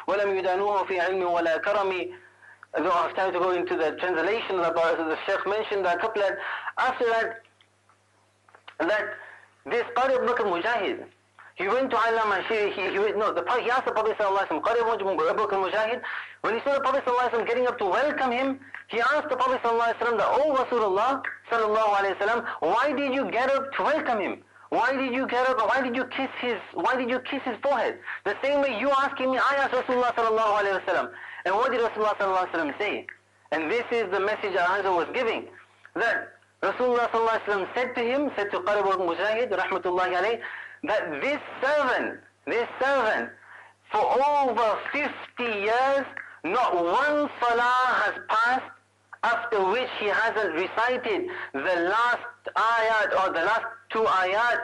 وَلَمْ يُدَانُوهُ فِي عِلْمٍ وَلَا كَرَمٍ. I don't have time to go into the translation of the Sheikh mentioned that couplet. After that, this Qari ibn Bakr Mujahid, he went to Allama Shiri, he asked the Prophet ﷺ, Qari ibn Bakr Mujahid, when he saw the Prophet ﷺ getting up to welcome him, he asked the Prophet ﷺ that, "Oh Rasulullah sallallahu alayhi wasallam, why did you get up to welcome him? Why did you get up and why did you kiss his forehead? The same way you asking me, I asked Rasulullah sallallahu alayhi wasallam." And what did Rasulullah sallallahu alayhi wasallam say? And this is the message that Hazrat was giving. That Rasulullah sallallahu alayhi wasallam said to him, said to Qari ibn Mujahid rahmatullahi alayhi, that this servant, for over 50 years, not one salah has passed after which he hasn't recited the last ayat or the last two ayat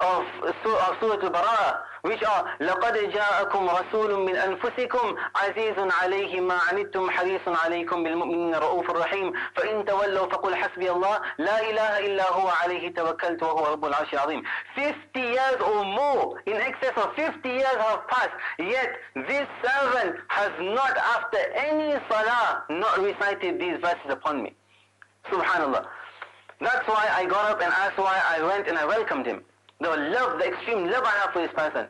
of Surah Al-Bara'a, which are لَقَدْ جَاءَكُمْ رَسُولٌ مِّنْ أَنفُسِكُمْ عَزِيزٌ عَلَيْهِ مَا عَنِتُّمْ حَرِيصٌ عَلَيْكُمْ بِالْمُؤْمِنِينَ رَءُوفٌ رَحِيمٌ فَإِن تَوَلَّوْا فَقُلْ حَسْبِيَ اللَّهُ لَا إِلَهَ إِلَّا هُوَ عَلَيْهِ تَوَكَّلْتُ وَهُوَ رَبُّ الْعَرْشِ الْعَظِيمِ. 50 years or more, in excess of 50 years have passed, yet this servant has not, after any salah, not recited these verses upon me. Subhanallah. That's why I got up and that's why I went and I welcomed him. The love, the extreme love I have for this person.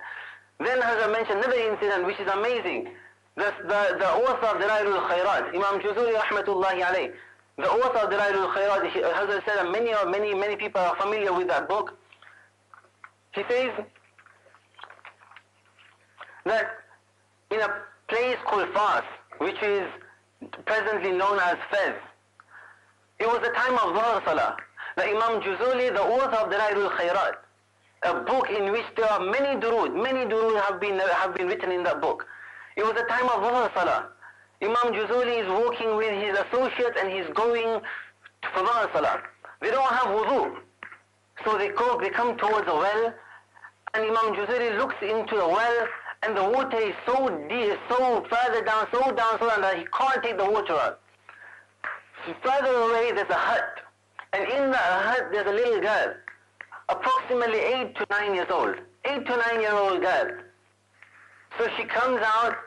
Then Hazrat mentioned another incident which is amazing. The author of Dalailul Khairat, Imam Juzuli rahmatullahi alayh, the author of Dalailul Khairat, Hazrat said that many people are familiar with that book. He says that in a place called Fars, which is presently known as Fez, it was the time of Dhuhr Salah. The Imam Juzuli, the author of Dalailul Khairat, a book in which there are many durud have been written in that book. It was the time of Dhuhr Salah. Imam Juzuli is walking with his associates and he's going for Dhuhr Salah. They don't have wudu, so they come towards a well, and Imam Juzuli looks into the well, and the water is so deep, so further down, so down that he can't take the water out. Further away there's a hut, and in that hut there's a little girl, approximately 8 to 9 years old, 8 to 9 year old girl. So she comes out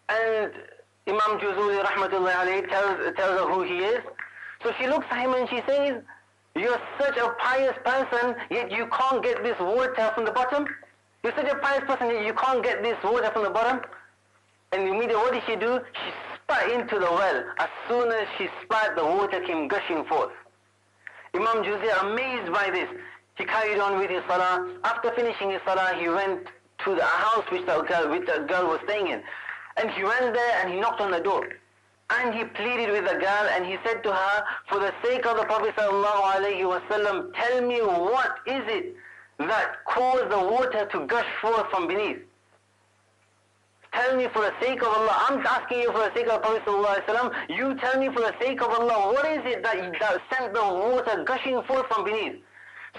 and Imam Juzuli rahmatullahi alayhi tells her who he is. So she looks at him and she says, "You're such a pious person, yet you can't get this water from the bottom? You're such a pious person, yet you can't get this water from the bottom?" And immediately what did she do? She spat into the well. As soon as she spat, the water came gushing forth. Imam Juzuli, amazed by this, he carried on with his salah. After finishing his salah, he went to the house which the girl was staying in. And he went there and he knocked on the door. And he pleaded with the girl and he said to her, "For the sake of the Prophet ﷺ, tell me what is it that caused the water to gush forth from beneath? Tell me for the sake of Allah. I'm asking you for the sake of the Prophet ﷺ. You tell me for the sake of Allah, what is it that sent the water gushing forth from beneath?"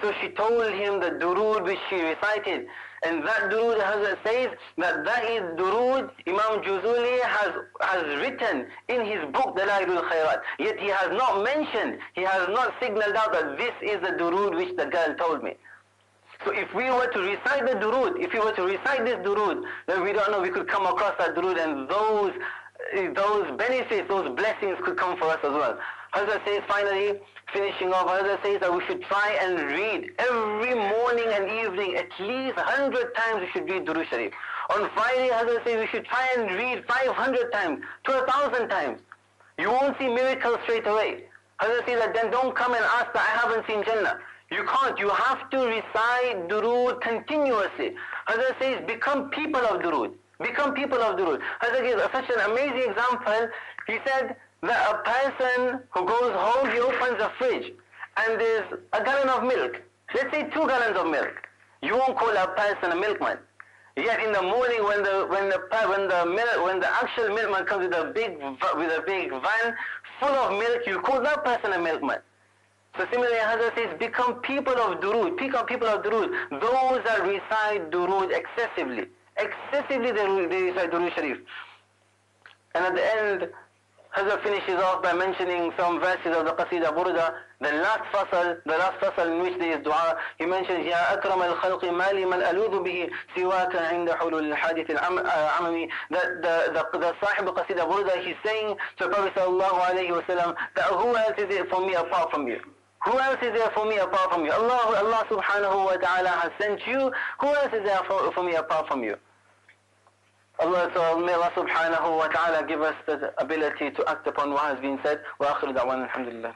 So she told him the durood which she recited. And that durood, Hazrat says, that is durood Imam Juzuli has written in his book Dalailul Khairat. Yet he has not mentioned, he has not signaled out that this is the durood which the girl told me. So if we were to recite the durood, if we were to recite this durood, then we don't know, we could come across that durood and those benefits, those blessings could come for us as well. Hazrat says finally, finishing off, Hazrat says that we should try and read every morning and evening, at least 100 times we should read Durood Sharif. On Friday, Hazrat says we should try and read 500 times to 1,000 times. You won't see miracles straight away. Hazrat says that then don't come and ask that I haven't seen Jannah. You can't. You have to recite Durood continuously. Hazrat says become people of Durood. Become people of Durood. Hazrat gives such an amazing example. He said that a person who goes home, he opens a fridge and there's a gallon of milk. Let's say 2 gallons of milk. You won't call a person a milkman. Yet in the morning when the actual milkman comes with a big van full of milk, you call that person a milkman. So similarly, Hazrat says, become people of Durood. Become people of Durood. Those that recite Durood excessively. Excessively they recite Durood Sharif. And at the end, Hazrat finishes off by mentioning some verses of the Qasida Burda. The last fasal in which there is dua, he mentions, Ya akram al-khalqi mali man aludhu bihi siwaka inda hulul al-hadith al-amami. That the Sahib al-Qasida Burda, he's saying to Prophet sallallahu alayhi wa sallam, that who else is there for me apart from you? Who else is there for me apart from you? Allah subhanahu wa ta'ala has sent you. Who else is there for me apart from you? May Allah subhanahu wa ta'ala give us the ability to act upon what has been said. Wa akhiru da'wana alhamdulillah.